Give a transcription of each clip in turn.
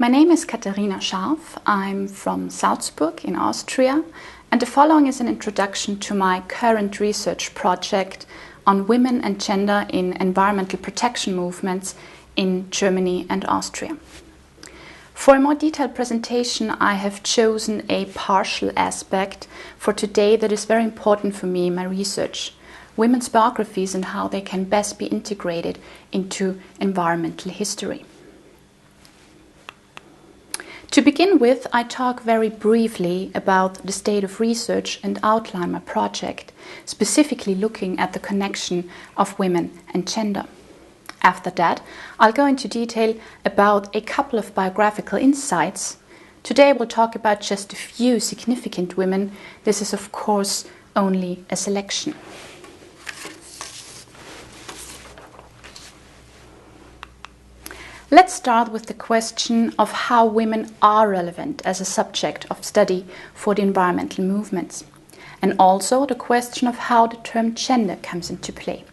My name is Katharina Scharf. I'm from Salzburg in Austria, and the following is an introduction to my current research project on women and gender in environmental protection movements in Germany and Austria. For a more detailed presentation, I have chosen a partial aspect for today that is very important for me in my research: women's biographies and how they can best be integrated into environmental history. To begin with, I talk very briefly about the state of research and outline my project, specifically looking at the connection of women and gender. After that, I'll go into detail about a couple of biographical insights. Today I will talk about just a few significant women. This is, of course, only a selection. Let's start with the question of how women are relevant as a subject of study for the environmental movements, and also the question of how the term gender comes into play.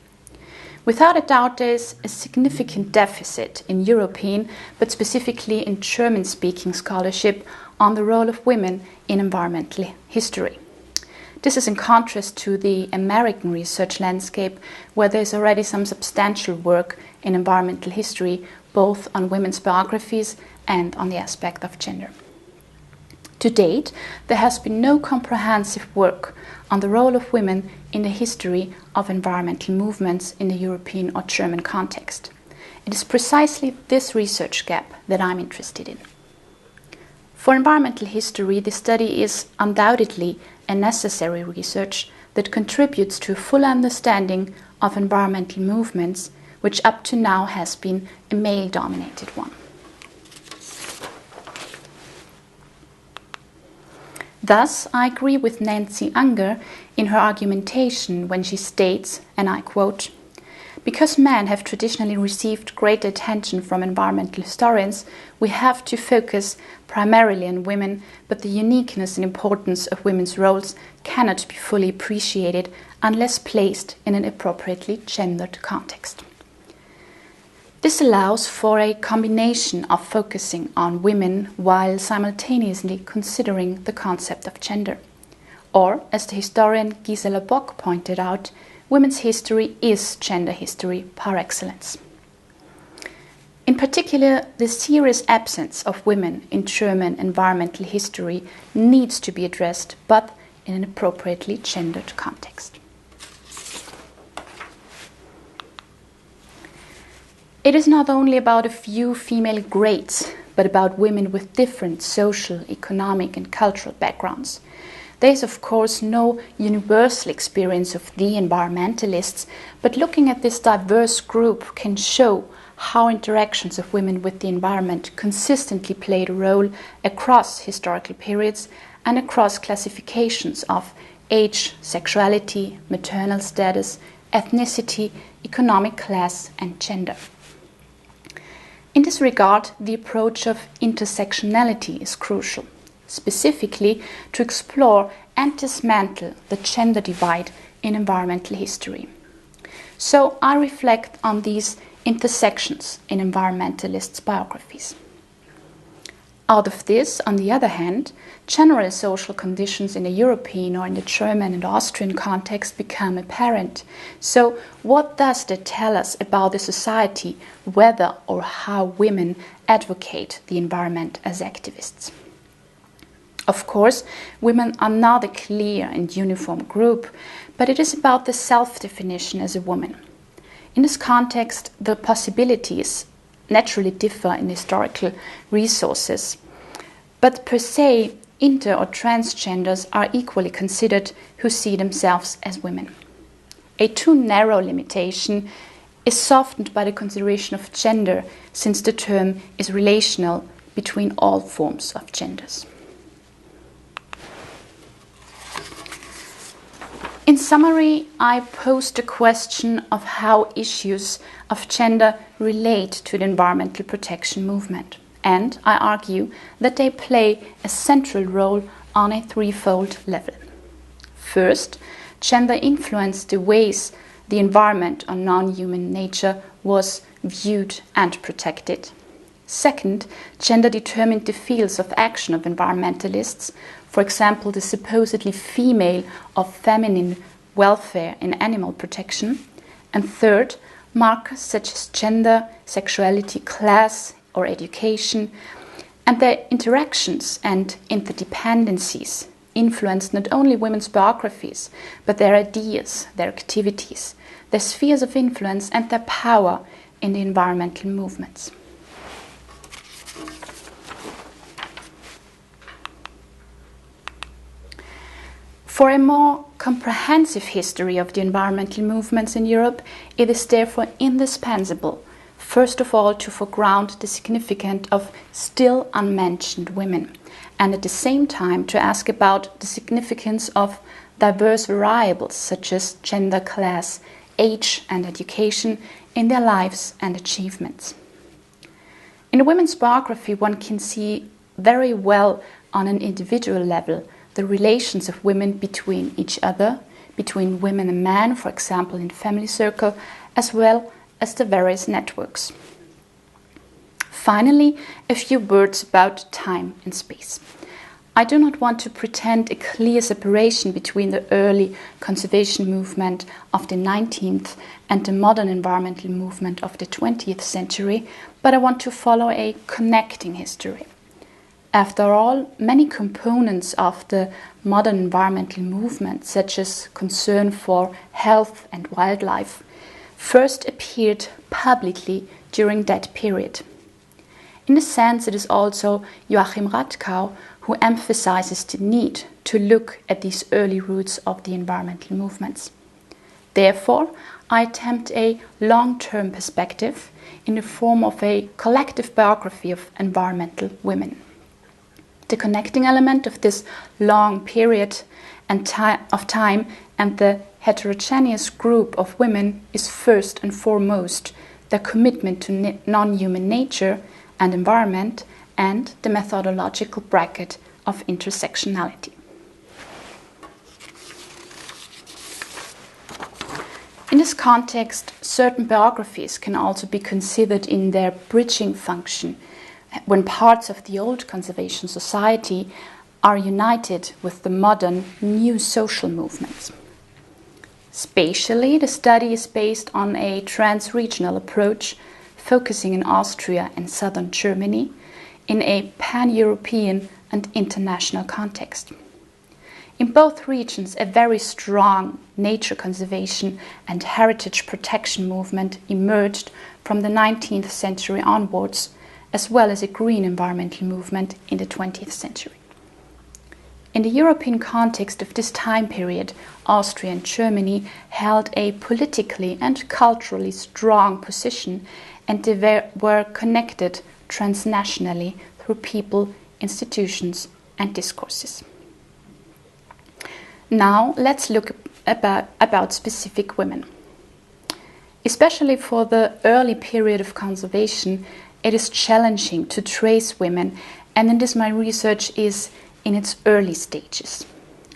Without a doubt, there is a significant deficit in European, but specifically in German-speaking scholarship on the role of women in environmental history. This is in contrast to the American research landscape, where there is already some substantial work in environmental history, both on women's biographies and on the aspect of gender. To date, there has been no comprehensive work on the role of women in the history of environmental movements in the European or German context. It is precisely this research gap that I'm interested in. For environmental history, the study is undoubtedly a necessary research that contributes to a full understanding of environmental movements, which up to now has been a male-dominated one. Thus, I agree with Nancy Unger in her argumentation when she states, and I quote, "Because men have traditionally received great attention from environmental historians, we have to focus primarily on women, but the uniqueness and importance of women's roles cannot be fully appreciated unless placed in an appropriately gendered context." This allows for a combination of focusing on women while simultaneously considering the concept of gender. Or, as the historian Gisela Bock pointed out, women's history is gender history par excellence. In particular, the serious absence of women in German environmental history needs to be addressed, but in an appropriately gendered context. It is not only about a few female greats, but about women with different social, economic, and cultural backgrounds. There is, of course, no universal experience of the environmentalists, but looking at this diverse group can show how interactions of women with the environment consistently played a role across historical periods and across classifications of age, sexuality, maternal status, ethnicity, economic class, and gender. In this regard, the approach of intersectionality is crucial, specifically to explore and dismantle the gender divide in environmental history. So I reflect on these intersections in environmentalists' biographies. Out of this, on the other hand, general social conditions in the European or in the German and Austrian context become apparent. So what does that tell us about the society, whether or how women advocate the environment as activists? Of course, women are not a clear and uniform group, but it is about the self-definition as a woman. In this context, the possibilities naturally differ in historical resources, but per se, inter or transgenders are equally considered who see themselves as women. A too narrow limitation is softened by the consideration of gender, since the term is relational between all forms of genders. In summary, I posed the question of how issues of gender relate to the environmental protection movement, and I argue that they play a central role on a threefold level. First, gender influenced the ways the environment or non-human nature was viewed and protected. Second, gender determined the fields of action of environmentalists, for example, the supposedly female or feminine welfare in animal protection. And third, markers such as gender, sexuality, class, or education, and their interactions and interdependencies influenced not only women's biographies, but their ideas, their activities, their spheres of influence, and their power in the environmental movements. For a more comprehensive history of the environmental movements in Europe, it is therefore indispensable, first of all, to foreground the significance of still unmentioned women, and at the same time to ask about the significance of diverse variables such as gender, class, age, and education in their lives and achievements. In a women's biography, one can see very well on an individual level the relations of women between each other, between women and men, for example, in family circle, as well as the various networks. Finally, a few words about time and space. I do not want to pretend a clear separation between the early conservation movement of the 19th and the modern environmental movement of the 20th century, but I want to follow a connecting history. After all, many components of the modern environmental movement, such as concern for health and wildlife, first appeared publicly during that period. In a sense, it is also Joachim Radkau who emphasizes the need to look at these early roots of the environmental movements. Therefore, I attempt a long-term perspective in the form of a collective biography of environmental women. The connecting element of this long period of time and the heterogeneous group of women is first and foremost their commitment to non-human nature and environment and the methodological bracket of intersectionality. In this context, certain biographies can also be considered in their bridging function when parts of the old conservation society are united with the modern new social movements. Spatially, the study is based on a trans-regional approach focusing in Austria and southern Germany in a pan-European and international context. In both regions, a very strong nature conservation and heritage protection movement emerged from the 19th century onwards, as well as a green environmental movement in the 20th century. In the European context of this time period, Austria and Germany held a politically and culturally strong position, and they were connected transnationally through people, institutions, and discourses. Now, let's look about specific women. Especially for the early period of conservation, it is challenging to trace women, and in this my research is in its early stages.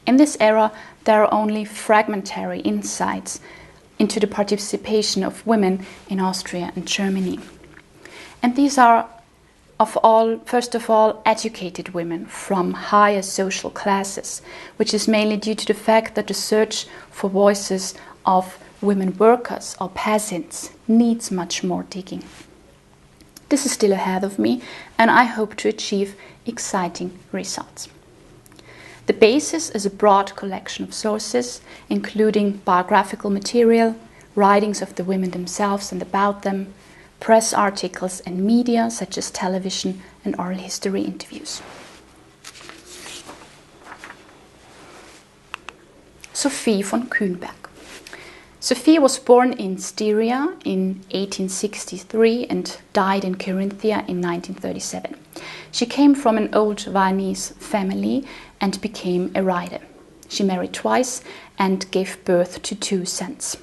In this era, there are only fragmentary insights into the participation of women in Austria and Germany. And these are first of all, educated women from higher social classes, which is mainly due to the fact that the search for voices of women workers or peasants needs much more digging. This is still ahead of me, and I hope to achieve exciting results. The basis is a broad collection of sources, including biographical material, writings of the women themselves and about them, press articles and media such as television and oral history interviews. Sophie von Kühnberg. Sophie was born in Styria in 1863 and died in Carinthia in 1937. She came from an old Viennese family and became a writer. She married twice and gave birth to 2 sons.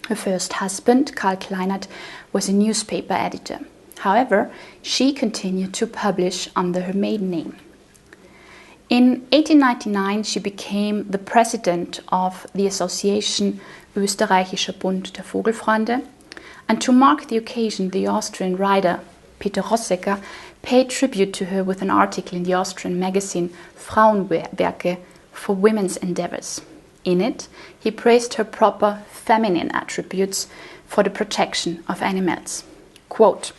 Her first husband, Karl Kleinert, was a newspaper editor. However, she continued to publish under her maiden name. In 1899, she became the president of the association Österreichischer Bund der Vogelfreunde, and to mark the occasion, the Austrian writer Peter Rossecker, paid tribute to her with an article in the Austrian magazine Frauenwerke for women's endeavors. In it, he praised her proper feminine attributes for the protection of animals. Quote,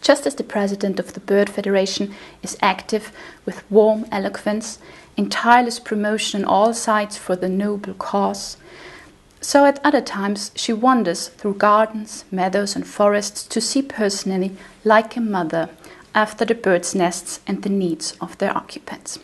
"Just as the president of the Bird Federation is active with warm eloquence, in tireless promotion on all sides for the noble cause, so at other times she wanders through gardens, meadows and forests to see personally, like a mother, after the birds' nests and the needs of their occupants."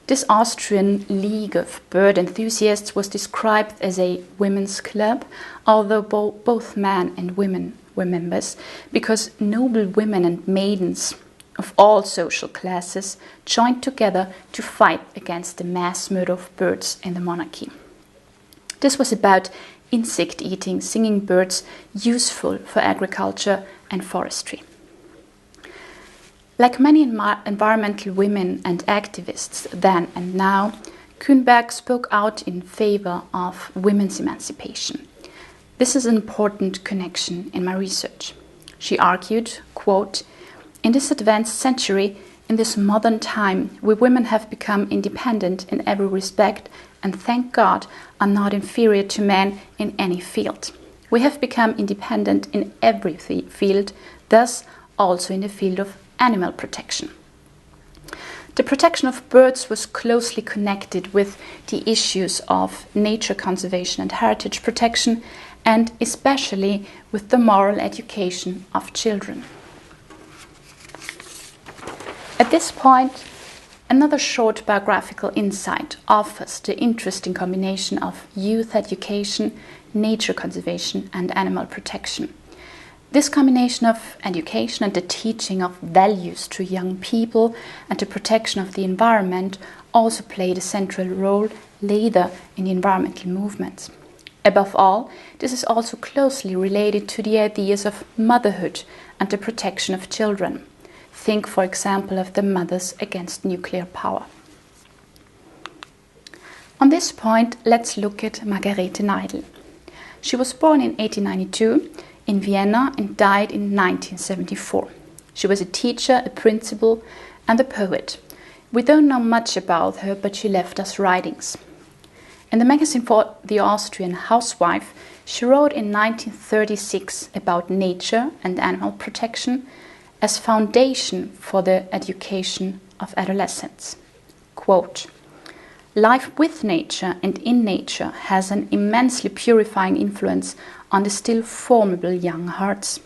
This Austrian League of Bird Enthusiasts was described as a women's club, although both men and women were members, because noble women and maidens of all social classes joined together to fight against the mass murder of birds in the monarchy. This was about insect-eating singing birds useful for agriculture and forestry. Like many environmental women and activists then and now, Kuhnberg spoke out in favor of women's emancipation. This is an important connection in my research. She argued, quote, "In this advanced century, in this modern time, we women have become independent in every respect and, thank God, are not inferior to men in any field. We have become independent in every field, thus also in the field of animal protection." The protection of birds was closely connected with the issues of nature conservation and heritage protection, and especially with the moral education of children. At this point, another short biographical insight offers the interesting combination of youth education, nature conservation, and animal protection. This combination of education and the teaching of values to young people and the protection of the environment also played a central role later in the environmental movements. Above all, this is also closely related to the ideas of motherhood and the protection of children. Think, for example, of the Mothers Against Nuclear Power. On this point, let's look at Margarete Neidl. She was born in 1892 in Vienna and died in 1974. She was a teacher, a principal, and a poet. We don't know much about her, but she left us writings. In the magazine for the Austrian Housewife, she wrote in 1936 about nature and animal protection as foundation for the education of adolescents. Quote, "Life with nature and in nature has an immensely purifying influence on the still formable young hearts.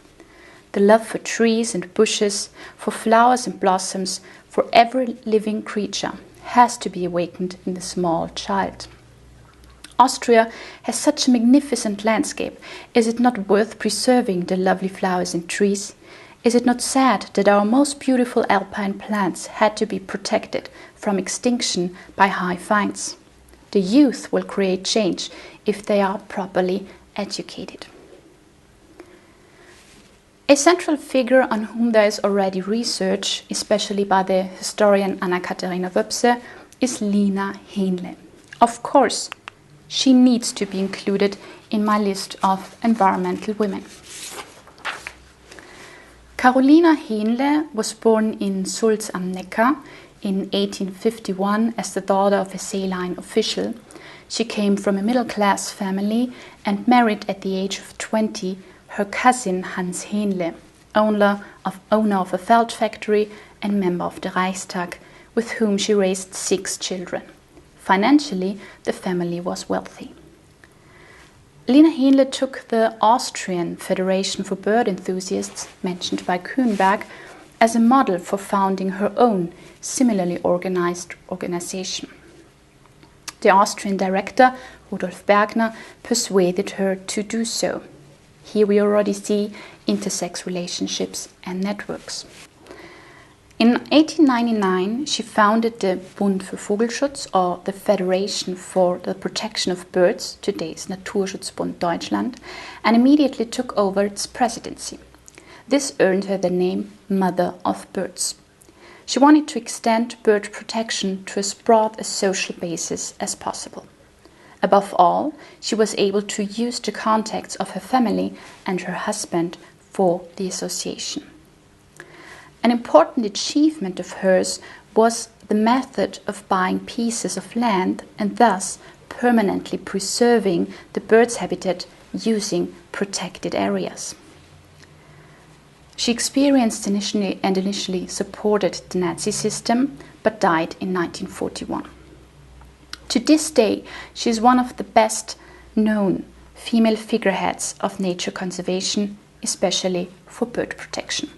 The love for trees and bushes, for flowers and blossoms, for every living creature has to be awakened in the small child. Austria has such a magnificent landscape. Is it not worth preserving the lovely flowers and trees? Is it not sad that our most beautiful alpine plants had to be protected from extinction by high fines? The youth will create change if they are properly educated." A central figure on whom there is already research, especially by the historian Anna-Katharina Wöpse, is Lina Hähnle. Of course, she needs to be included in my list of environmental women. Carolina Hähnle was born in Sulz am Neckar in 1851 as the daughter of a saline official. She came from a middle-class family and married at the age of 20 her cousin Hans Hähnle, owner of a felt factory and member of the Reichstag, with whom she raised 6 children. Financially, the family was wealthy. Lina Hähnle took the Austrian Federation for Bird Enthusiasts, mentioned by Kuhnberg, as a model for founding her own similarly organized organization. The Austrian director, Rudolf Bergner, persuaded her to do so. Here we already see intersex relationships and networks. In 1899, she founded the Bund für Vogelschutz, or the Federation for the Protection of Birds, today's Naturschutzbund Deutschland, and immediately took over its presidency. This earned her the name Mother of Birds. She wanted to extend bird protection to as broad a social basis as possible. Above all, she was able to use the contacts of her family and her husband for the association. An important achievement of hers was the method of buying pieces of land and thus permanently preserving the bird's habitat using protected areas. She experienced initially supported the Nazi system, but died in 1941. To this day, she is one of the best known female figureheads of nature conservation, especially for bird protection.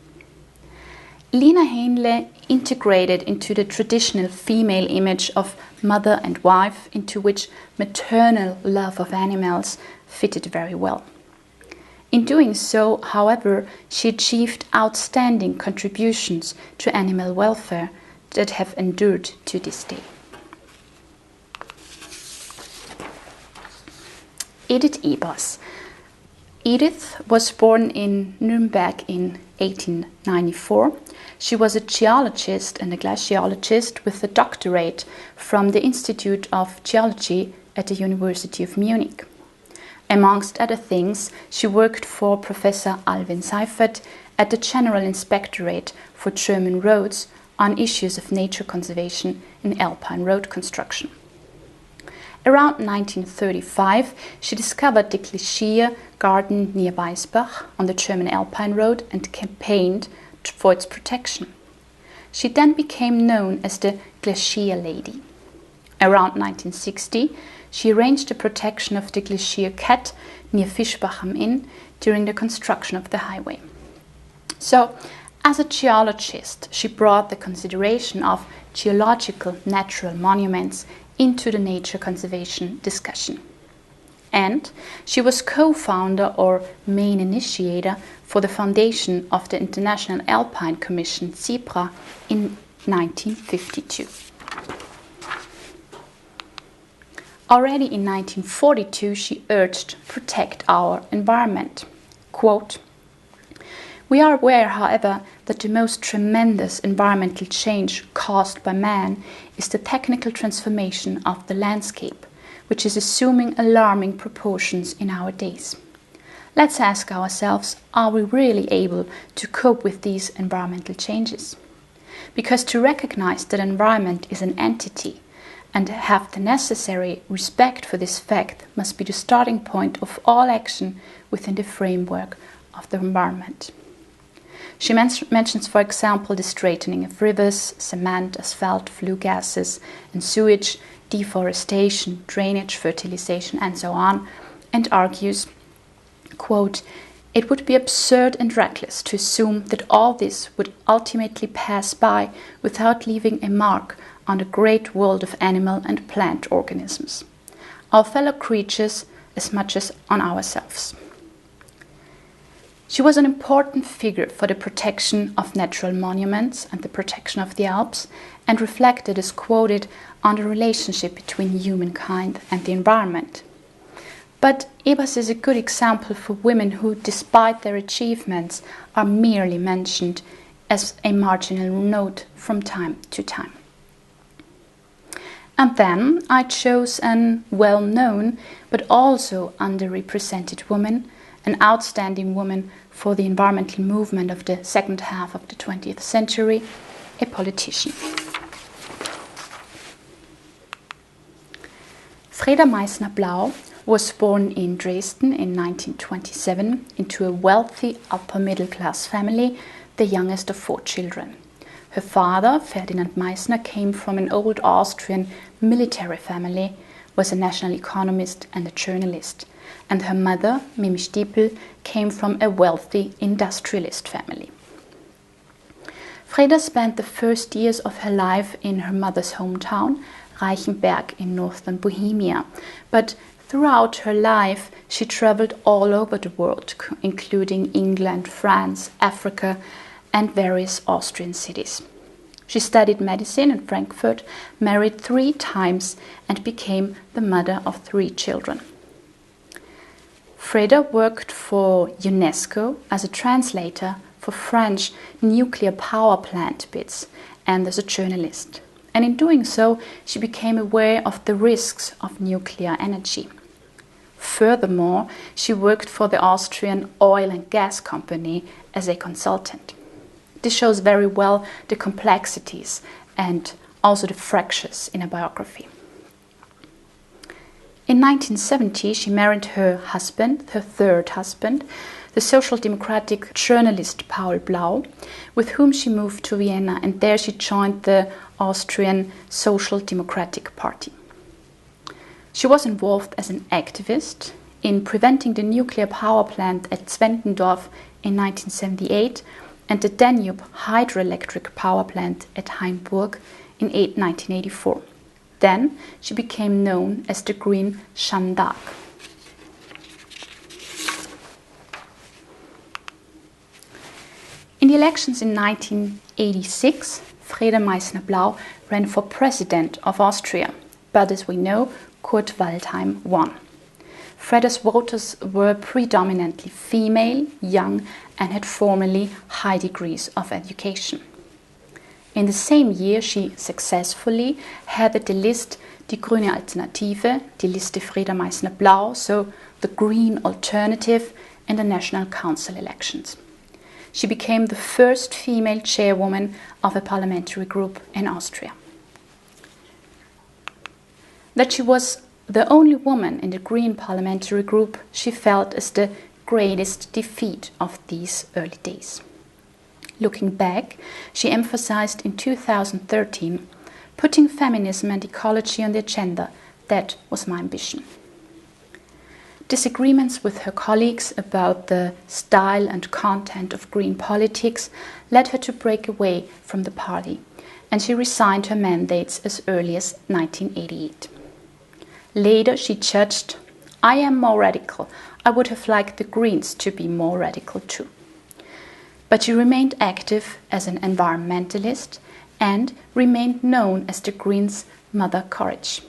Lina Heinle integrated into the traditional female image of mother and wife, into which maternal love of animals fitted very well. In doing so, however, she achieved outstanding contributions to animal welfare that have endured to this day. Edith Ebers. Edith was born in Nuremberg in 1894. She was a geologist and a glaciologist with a doctorate from the Institute of Geology at the University of Munich. Amongst other things, she worked for Professor Alwin Seifert at the General Inspectorate for German Roads on issues of nature conservation in alpine road construction. Around 1935, she discovered the Glacier Garden near Weisbach on the German Alpine Road and campaigned for its protection. She then became known as the Glacier Lady. Around 1960, she arranged the protection of the Glacier Cat near Fischbach am Inn during the construction of the highway. So, as a geologist, she brought the consideration of geological natural monuments into the nature conservation discussion. And she was co-founder or main initiator for the foundation of the International Alpine Commission (CIPRA) in 1952. Already in 1942, she urged protect our environment. Quote, "We are aware, however, that the most tremendous environmental change caused by man is the technical transformation of the landscape, which is assuming alarming proportions in our days. Let's ask ourselves, are we really able to cope with these environmental changes? Because to recognize that environment is an entity and have the necessary respect for this fact must be the starting point of all action within the framework of the environment." She mentions, for example, the straightening of rivers, cement, asphalt, flue gases, and sewage, deforestation, drainage, fertilization, and so on, and argues, quote, "It would be absurd and reckless to assume that all this would ultimately pass by without leaving a mark on the great world of animal and plant organisms, our fellow creatures as much as on ourselves." She was an important figure for the protection of natural monuments and the protection of the Alps, and reflected, as quoted, on the relationship between humankind and the environment. But Ebers is a good example for women who, despite their achievements, are merely mentioned as a marginal note from time to time. And then I chose an well-known but also underrepresented woman, an outstanding woman for the environmental movement of the second half of the 20th century, a politician. Freda Meissner-Blau was born in Dresden in 1927 into a wealthy upper-middle-class family, the youngest of 4 children. Her father, Ferdinand Meissner, came from an old Austrian military family, was a national economist and a journalist, and her mother, Mimi Stiepel, came from a wealthy industrialist family. Freda spent the first years of her life in her mother's hometown, Reichenberg in northern Bohemia, but throughout her life she traveled all over the world, including England, France, Africa, and various Austrian cities. She studied medicine in Frankfurt, married 3 times, and became the mother of 3 children. Freda worked for UNESCO as a translator for French nuclear power plant bids and as a journalist. And in doing so, she became aware of the risks of nuclear energy. Furthermore, she worked for the Austrian oil and gas company as a consultant. This shows very well the complexities and also the fractures in her biography. In 1970, she married her husband, her third husband, the Social Democratic journalist Paul Blau, with whom she moved to Vienna, and there she joined the Austrian Social Democratic Party. She was involved as an activist in preventing the nuclear power plant at Zwentendorf in 1978 and the Danube hydroelectric power plant at Hainburg in 1984. Then she became known as the Green Jeanne d'Arc. In the elections in 1986, Freda Meissner-Blau ran for president of Austria, but as we know, Kurt Waldheim won. Freda's voters were predominantly female, young, and had formerly high degrees of education. In the same year, she successfully headed the list Die Grüne Alternative, die Liste Freda Meissner-Blau, so the Green Alternative, in the National Council elections. She became the first female chairwoman of a parliamentary group in Austria. That she was the only woman in the Green parliamentary group she felt as the greatest defeat of these early days. Looking back, she emphasized in 2013, putting feminism and ecology on the agenda. That was my ambition. Disagreements with her colleagues about the style and content of green politics led her to break away from the party, and she resigned her mandates as early as 1988. Later she judged, "I am more radical. I would have liked the Greens to be more radical too." But she remained active as an environmentalist and remained known as the Greens' Mother Courage.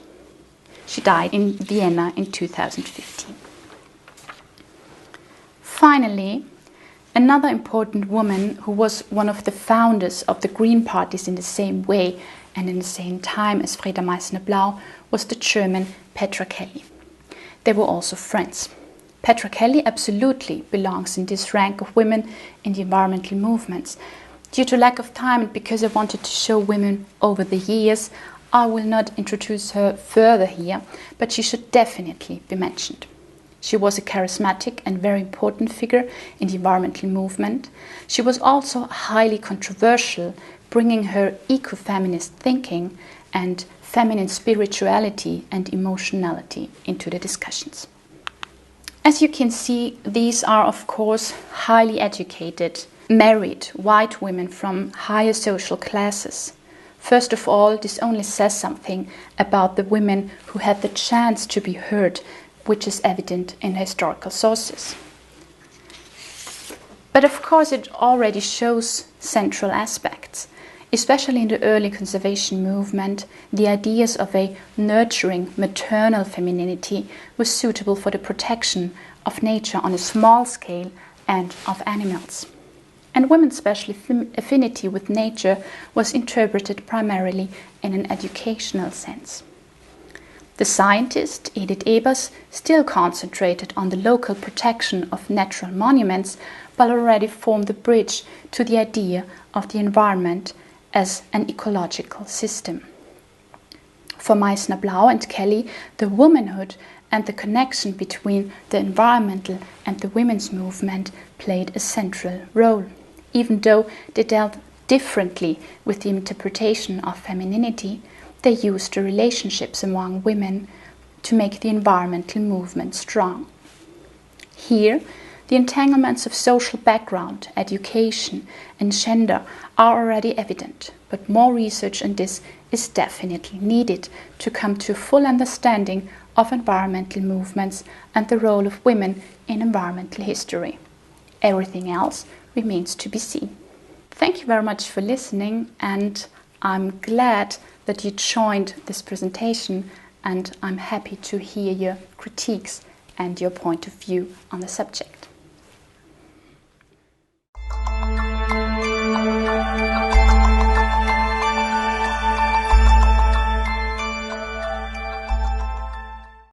She died in Vienna in 2015. Finally, another important woman who was one of the founders of the Green parties in the same way and in the same time as Freda Meissner-Blau was the German Petra Kelly. They were also friends. Petra Kelly absolutely belongs in this rank of women in the environmental movements. Due to lack of time and because I wanted to show women over the years, I will not introduce her further here, but she should definitely be mentioned. She was a charismatic and very important figure in the environmental movement. She was also highly controversial, bringing her eco-feminist thinking and feminine spirituality and emotionality into the discussions. As you can see, these are of course highly educated, married, white women from higher social classes. First of all, this only says something about the women who had the chance to be heard, which is evident in historical sources. But of course it already shows central aspects. Especially in the early conservation movement, the ideas of a nurturing maternal femininity were suitable for the protection of nature on a small scale and of animals. And women's special affinity with nature was interpreted primarily in an educational sense. The scientist Edith Ebers still concentrated on the local protection of natural monuments, but already formed the bridge to the idea of the environment as an ecological system. For Meissner-Blau and Kelly, the womanhood and the connection between the environmental and the women's movement played a central role, even though they dealt differently with the interpretation of femininity. They used the relationships among women to make the environmental movement strong. Here, the entanglements of social background, education, and gender are already evident, but more research on this is definitely needed to come to a full understanding of environmental movements and the role of women in environmental history. Everything else remains to be seen. Thank you very much for listening, and I'm glad that you joined this presentation, and I'm happy to hear your critiques and your point of view on the subject.